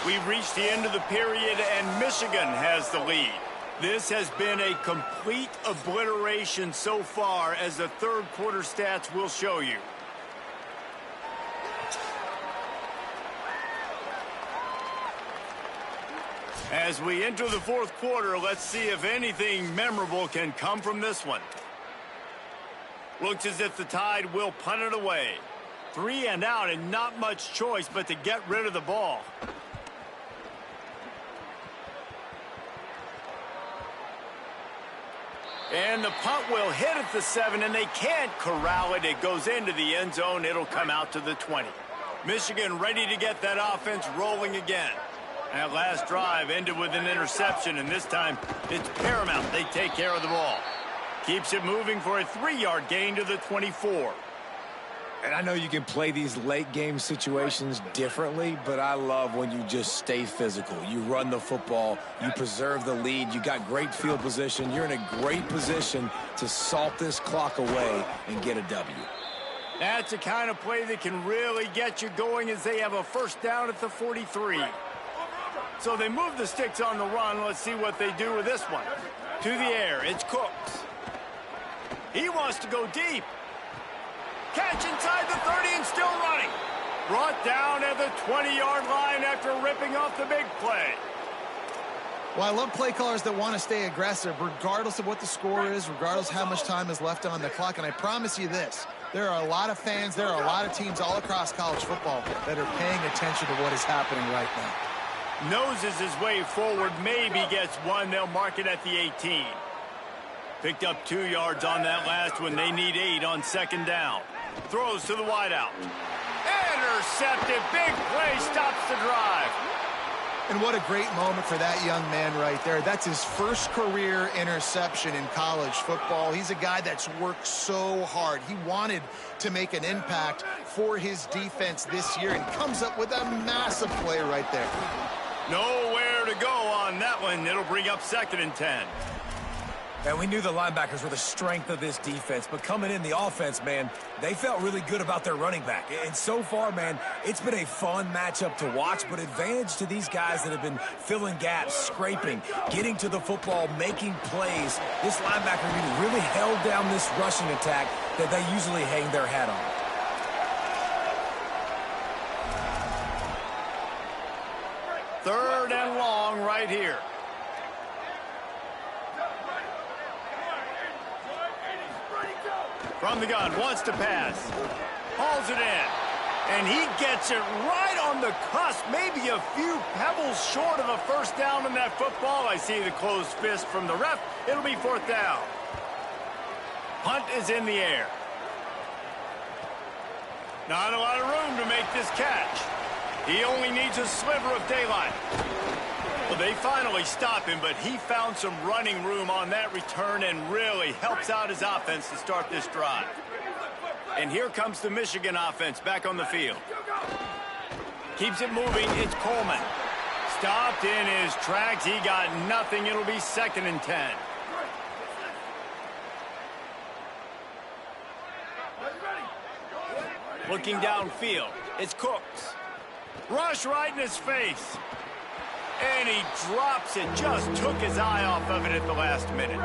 We've reached the end of the period, and Michigan has the lead. This has been a complete obliteration so far, as the 3rd quarter stats will show you. As we enter the 4th quarter, let's see if anything memorable can come from this one. Looks as if the Tide will punt it away. 3 and out and not much choice but to get rid of the ball. And the punt will hit at the 7, and they can't corral it. It goes into the end zone. It'll come out to the 20. Michigan ready to get that offense rolling again. That last drive ended with an interception, and this time it's paramount they take care of the ball. Keeps it moving for a 3-yard gain to the 24. And I know you can play these late game situations differently, but I love when you just stay physical. You run the football, you preserve the lead, you got great field position. You're in a great position to salt this clock away and get a W. That's the kind of play that can really get you going as they have a first down at the 43. So they move the sticks on the run. Let's see what they do with this one. To the air, it's Cooks. He wants to go deep. Catch inside the 30 and still running. Brought down at the 20-yard line after ripping off the big play. Well, I love play callers that want to stay aggressive regardless of what the score is, regardless of how much time is left on the clock. And I promise you this, there are a lot of fans, there are a lot of teams all across college football that are paying attention to what is happening right now. Noses his way forward, maybe gets one. They'll mark it at the 18. Picked up 2 yards on that last one. They need 8 on second down. Throws to the wideout. Intercepted. Big play stops the drive. And what a great moment for that young man right there. That's his first career interception in college football. He's a guy that's worked so hard. He wanted to make an impact for his defense this year and comes up with a massive play right there. Nowhere to go on that one. It'll bring up 2nd and 10. And we knew the linebackers were the strength of this defense, but coming in the offense, man, they felt really good about their running back. And so far, man, it's been a fun matchup to watch, but advantage to these guys that have been filling gaps, scraping, getting to the football, making plays. This linebacker really held down this rushing attack that they usually hang their hat on. Third and long right here. From the gun, wants to pass. Hauls it in. And he gets it right on the cusp. Maybe a few pebbles short of a first down in that football. I see the closed fist from the ref. It'll be 4th down. Punt is in the air. Not a lot of room to make this catch. He only needs a sliver of daylight. Well, they finally stop him, but he found some running room on that return and really helps out his offense to start this drive. And here comes the Michigan offense back on the field. Keeps it moving. It's Coleman. Stopped in his tracks. He got nothing. It'll be 2nd and 10. Looking downfield. It's Cooks. Rush right in his face. And he drops it. Just took his eye off of it at the last minute.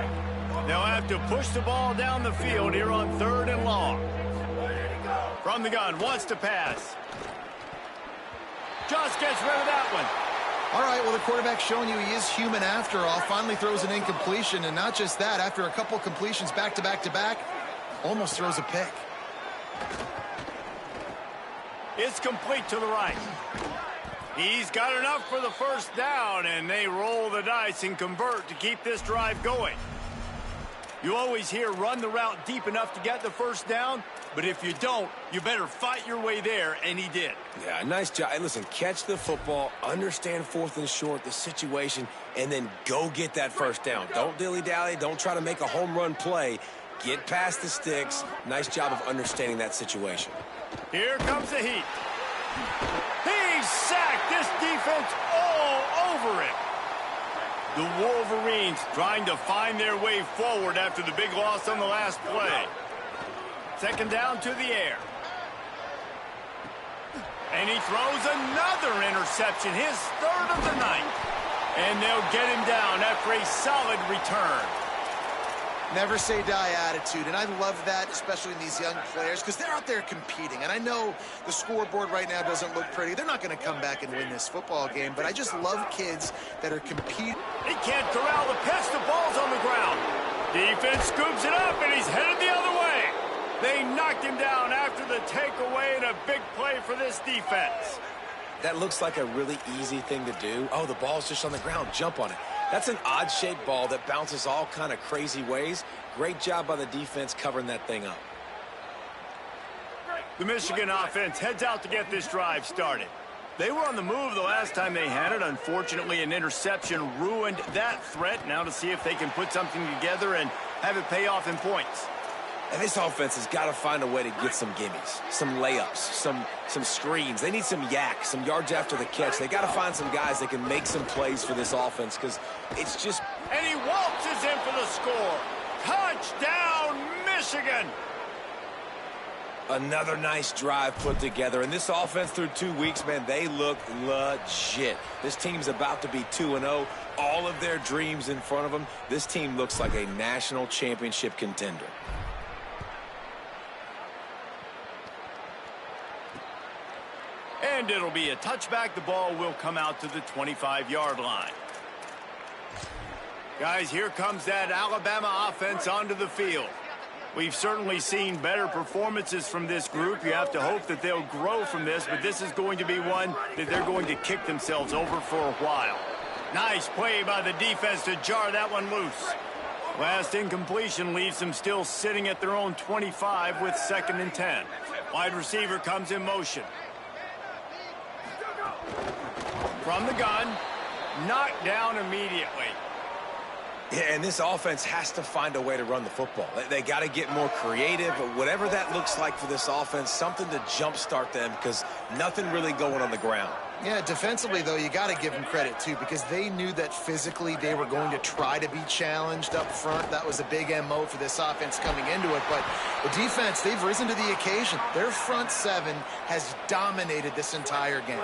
They'll have to push the ball down the field here on 3rd and long. From the gun, wants to pass. Just gets rid of that one. All right, well, the quarterback's showing you he is human after all. Finally throws an incompletion, and not just that, after a couple completions back to back to back, almost throws a pick. It's complete to the right. He's got enough for the first down, and they roll the dice and convert to keep this drive going. You always hear run the route deep enough to get the first down, but if you don't, you better fight your way there, and he did. Yeah, nice job. Hey, listen, catch the football, understand 4th and short, the situation, and then go get that first down. Don't dilly-dally. Don't try to make a home run play. Get past the sticks. Nice job of understanding that situation. Here comes the heat. He's sacked. This defense all over it. The Wolverines trying to find their way forward after the big loss on the last play. 2nd down to the air. And he throws another interception, his 3rd of the night. And they'll get him down after a solid return. Never say die attitude, and I love that, especially in these young players, because they're out there competing. And I know the scoreboard right now doesn't look pretty. They're not going to come back and win this football game, but I just love kids that are competing. He can't corral the pitch. The ball's on the ground. Defense scoops it up, and he's headed the other way. They knocked him down after the takeaway and a big play for this defense. That looks like a really easy thing to do. Oh, the ball's just on the ground. Jump on it. That's an odd-shaped ball that bounces all kind of crazy ways. Great job by the defense covering that thing up. The Michigan offense heads out to get this drive started. They were on the move the last time they had it. Unfortunately, an interception ruined that threat. Now to see if they can put something together and have it pay off in points. And this offense has got to find a way to get some gimmies, some layups, some screens. They need some yak, some yards after the catch. They got to find some guys that can make some plays for this offense because it's just... And he waltzes in for the score. Touchdown, Michigan! Another nice drive put together. And this offense through 2 weeks, man, they look legit. This team's about to be 2-0. All of their dreams in front of them. This team looks like a national championship contender. And it'll be a touchback. The ball will come out to the 25-yard line. Guys, here comes that Alabama offense onto the field. We've certainly seen better performances from this group. You have to hope that they'll grow from this, but this is going to be one that they're going to kick themselves over for a while. Nice play by the defense to jar that one loose. Last incompletion leaves them still sitting at their own 25 with 2nd and 10. Wide receiver comes in motion. From the gun, knocked down immediately. Yeah, and this offense has to find a way to run the football. They got to get more creative, but whatever that looks like for this offense, something to jumpstart them because nothing really going on the ground. Yeah, defensively, though, you got to give them credit, too, because they knew that physically they were going to try to be challenged up front. That was a big MO for this offense coming into it. But the defense, they've risen to the occasion. Their front seven has dominated this entire game.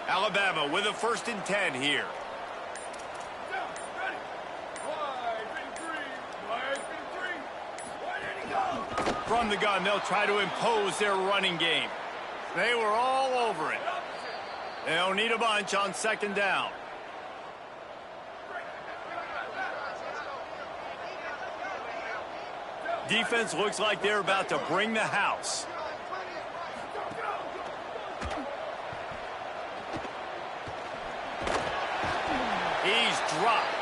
Alabama with a 1st and 10 here. From the gun, they'll try to impose their running game. They were all over it. They'll need a bunch on 2nd down. Defense looks like they're about to bring the house. He's dropped.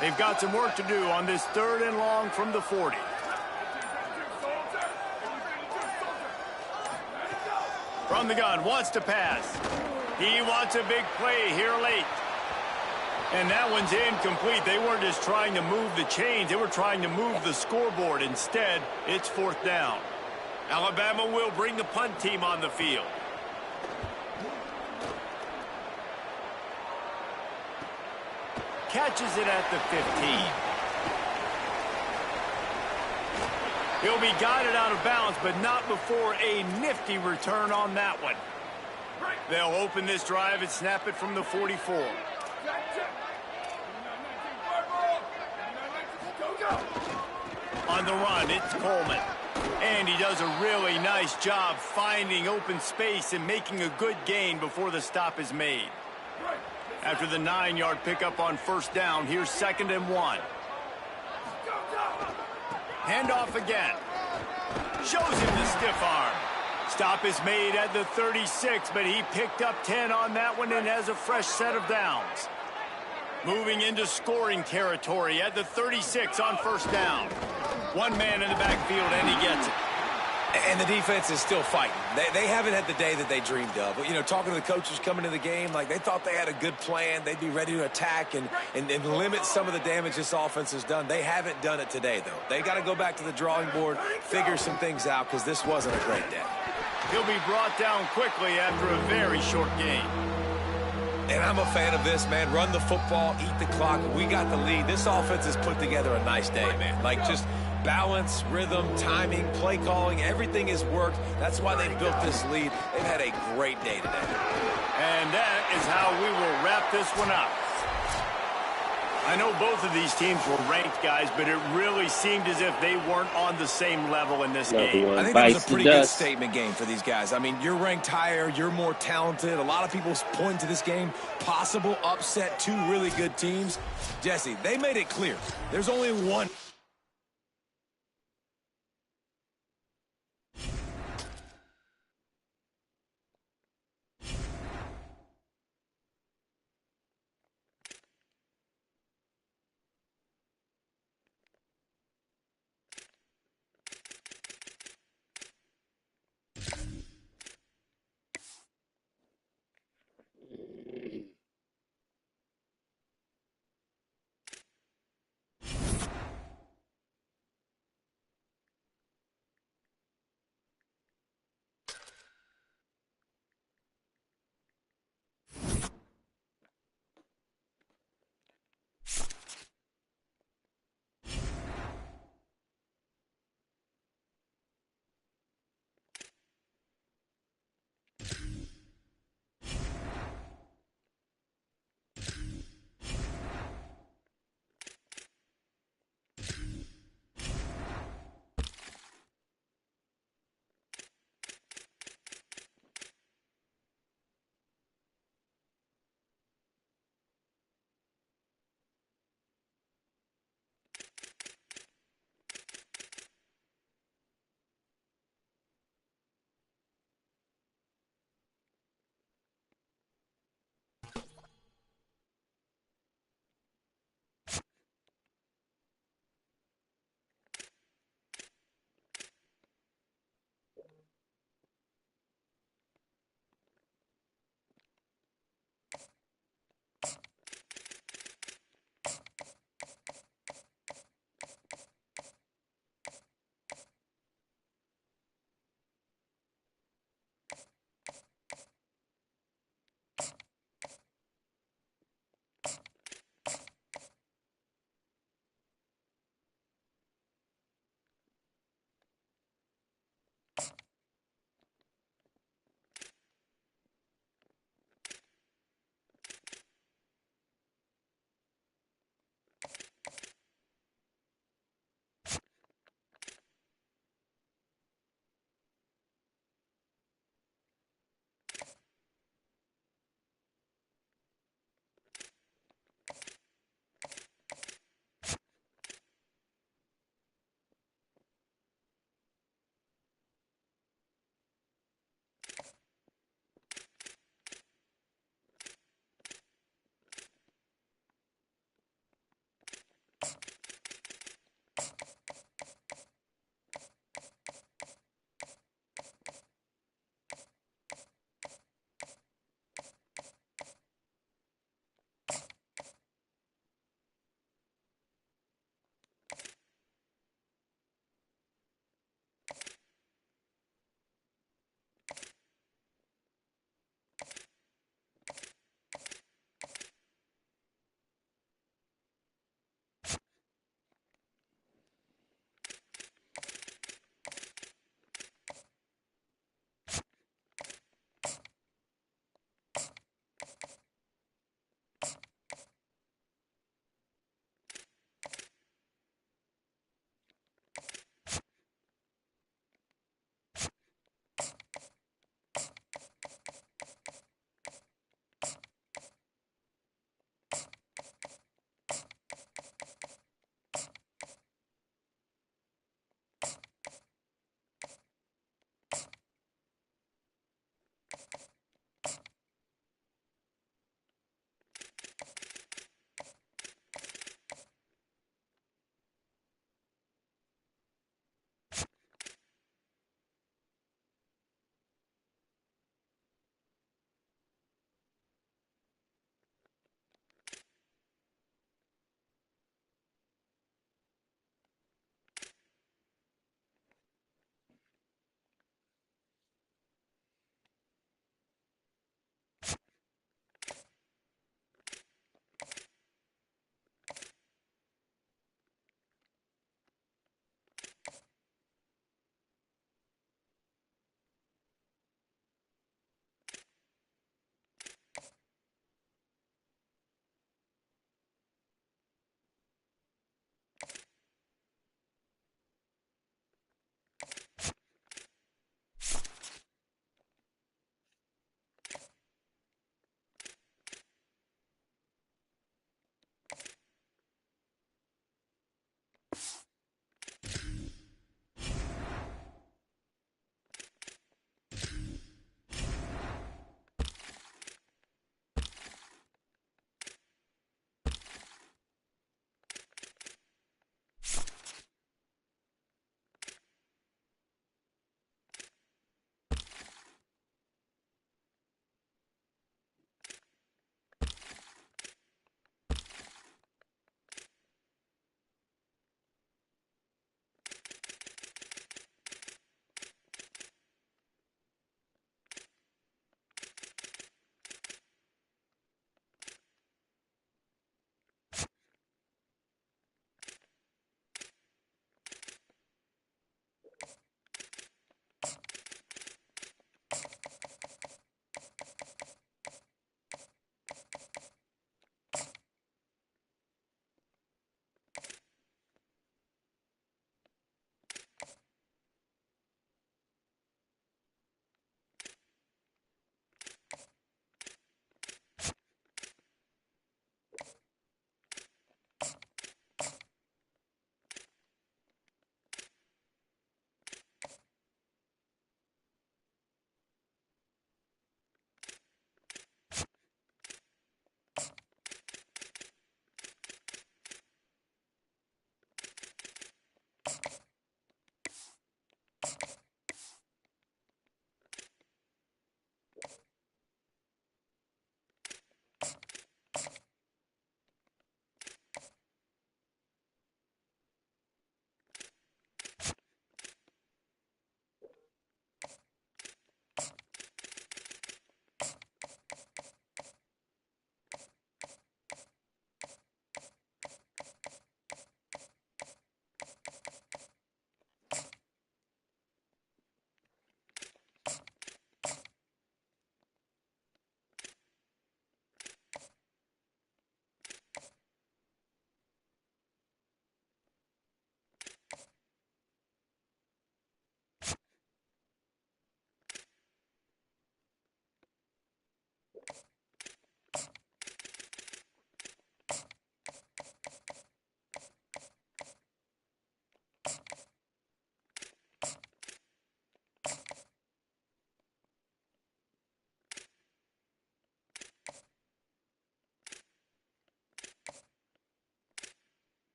They've got some work to do on this 3rd and long from the 40. From the gun, wants to pass. He wants a big play here late. And that one's incomplete. They weren't just trying to move the chains. They were trying to move the scoreboard. Instead, it's 4th down. Alabama will bring the punt team on the field. Catches it at the 15. He'll be guided out of bounds, but not before a nifty return on that one. They'll open this drive and snap it from the 44. On the run, it's Coleman. And he does a really nice job finding open space and making a good gain before the stop is made. After the 9-yard pickup on 1st down, here's 2nd and 1. Handoff again. Shows him the stiff arm. Stop is made at the 36, but he picked up 10 on that one and has a fresh set of downs. Moving into scoring territory at the 36 on 1st down. One man in the backfield, and he gets it. And the defense is still fighting. They haven't had the day that they dreamed of. You know, talking to the coaches coming to the game, like they thought they had a good plan. They'd be ready to attack and limit some of the damage this offense has done. They haven't done it today, though. They got to go back to the drawing board, figure some things out, because this wasn't a great day. He'll be brought down quickly after a very short game. And I'm a fan of this, man. Run the football, eat the clock. We got the lead. This offense has put together a nice day, man. Like just balance, rhythm, timing, play calling, everything has worked. That's why they've built this lead. They've had a great day today. And that is how we will wrap this one up. I know both of these teams were ranked, guys, but it really seemed as if they weren't on the same level in this game. I think it was a pretty good statement game for these guys. I mean, you're ranked higher, you're more talented. A lot of people point to this game, possible upset, two really good teams. Jesse, they made it clear. There's only one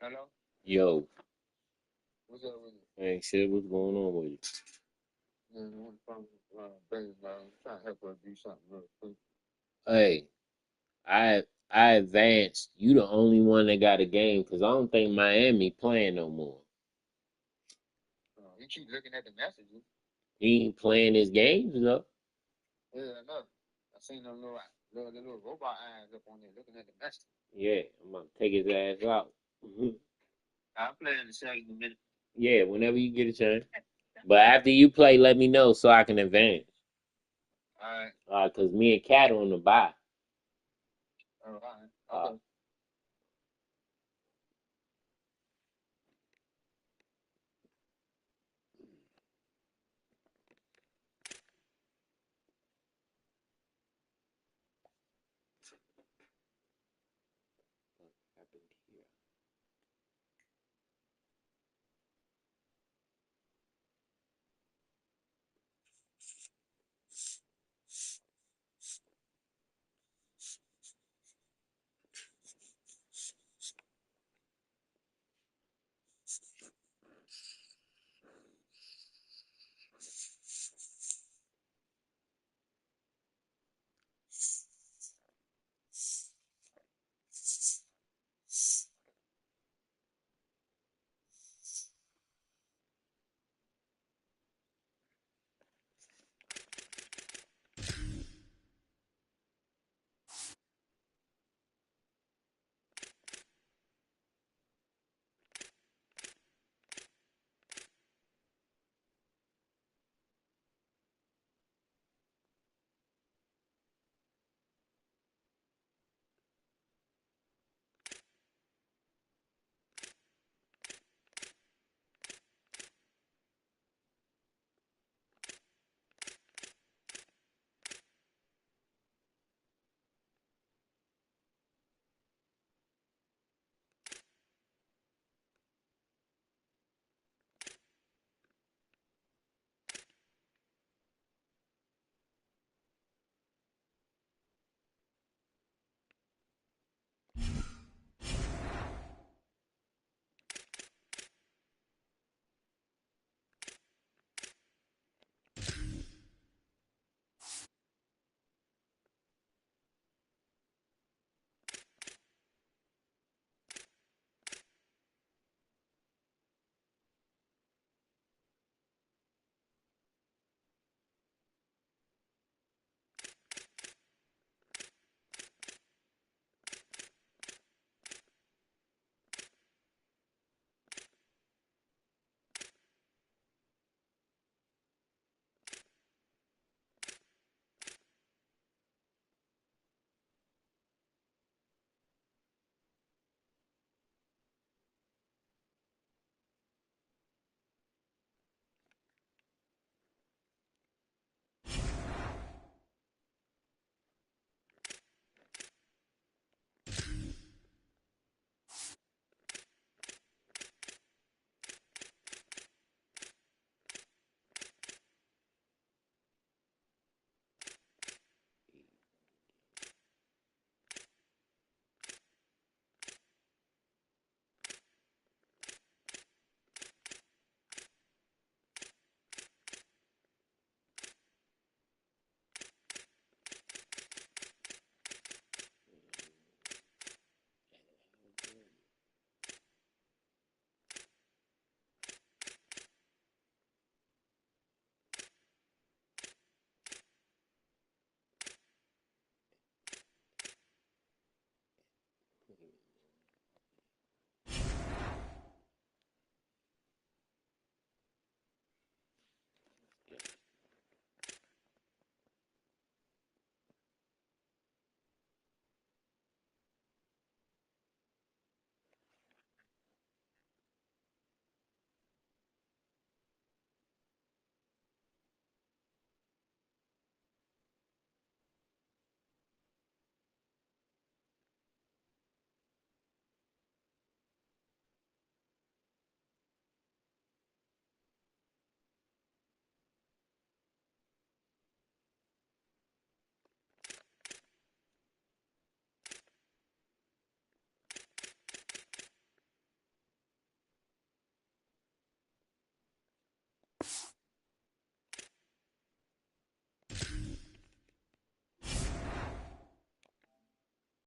Hello? Yo, What's up with you? ain't shit. What's going on with you? Man, I want to phone baby, man. I'm trying to help her do something real quick. Hey, I advanced. You the only one that got a game because I don't think Miami playing no more. You keep looking at the messages. He ain't playing his games though. Yeah, I know. I seen them the little robot eyes up on there looking at the messages. Yeah, I'm gonna take his ass out. I'll play in the second in a minute. Yeah, whenever you get a chance. But after you play, let me know so I can advance. All right. Cause me and Cat on the bye. All right. Uh, Okay. happened here?